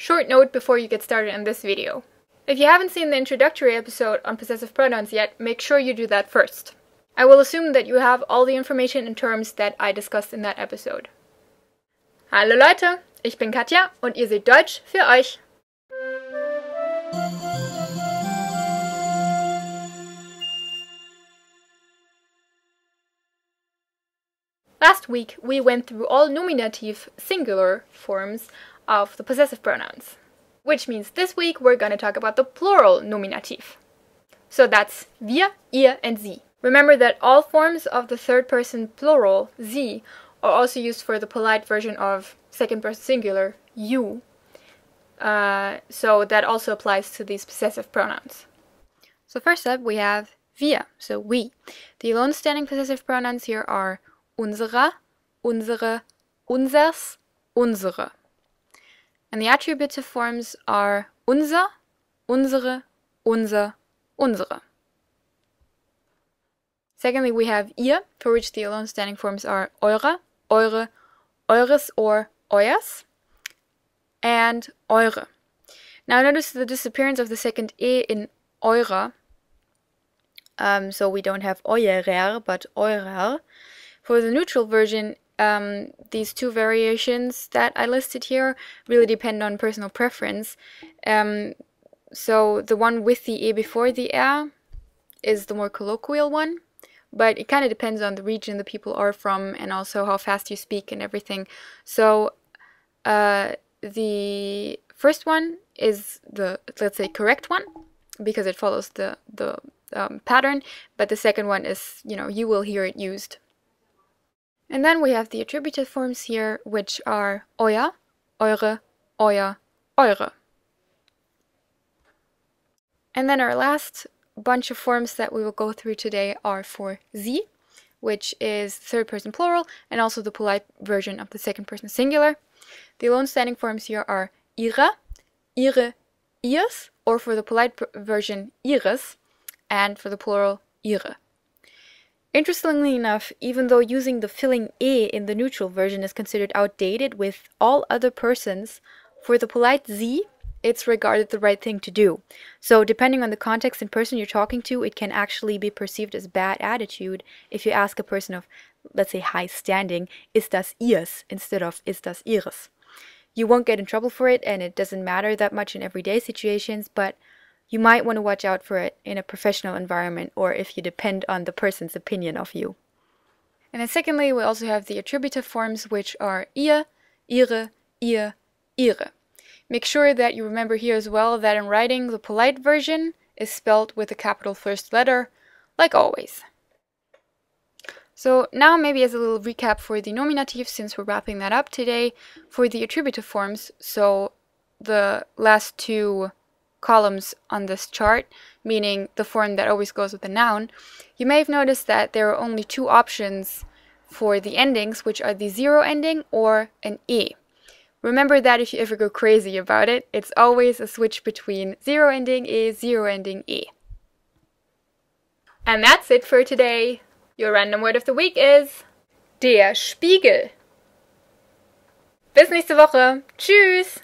Short note before you get started on this video. If you haven't seen the introductory episode on possessive pronouns yet, make sure you do that first. I will assume that you have all the information and terms that I discussed in that episode. Hallo Leute, ich bin Katja und ihr seht Deutsch für euch. Last week we went through all nominative singular forms of the possessive pronouns, which means this week we're going to talk about the plural nominative. So that's wir, ihr, and sie. Remember that all forms of the third person plural, sie, are also used for the polite version of second person singular, you. So that also applies to these possessive pronouns. So first up we have wir, so we. The alone standing possessive pronouns here are unserer, unsere, unsers, unsere. And the attributive forms are unser, unsere, unser, unsere. Secondly, we have ihr, for which the alone standing forms are eure, eure, eures or euers, and eure. Now notice the disappearance of the second e in eure. So we don't have eurer, but eurer. For the neutral version, these two variations that I listed here really depend on personal preference. So the one with the e before the r is the more colloquial one, but it kind of depends on the region the people are from and also how fast you speak and everything. So the first one is the, let's say, correct one because it follows the pattern, but the second one is, you will hear it used. And then we have the attributive forms here, which are euer, eure, euer, eure. And then our last bunch of forms that we will go through today are for sie, which is third person plural and also the polite version of the second person singular. The alone standing forms here are ihre, ihre, ihrs, or for the polite version ihres, and for the plural ihre. Interestingly enough, even though using the filling e in the neutral version is considered outdated with all other persons, for the polite sie, it's regarded the right thing to do. So depending on the context and person you're talking to, it can actually be perceived as bad attitude if you ask a person of, let's say, high standing, ist das ihrs, instead of ist das ihres. You won't get in trouble for it, and it doesn't matter that much in everyday situations, but you might want to watch out for it in a professional environment or if you depend on the person's opinion of you. And then secondly, we also have the attributive forms, which are ihr, ihre, ihr, ihre. Make sure that you remember here as well that in writing, the polite version is spelled with a capital first letter, like always. So now maybe as a little recap for the nominative, since we're wrapping that up today, for the attributive forms, so the last two columns on this chart, meaning the form that always goes with the noun, you may have noticed that there are only two options for the endings, which are the zero ending or an e. Remember that if you ever go crazy about it, it's always a switch between zero ending e, zero ending e. And that's it for today. Your random word of the week is der Spiegel. Bis nächste Woche. Tschüss!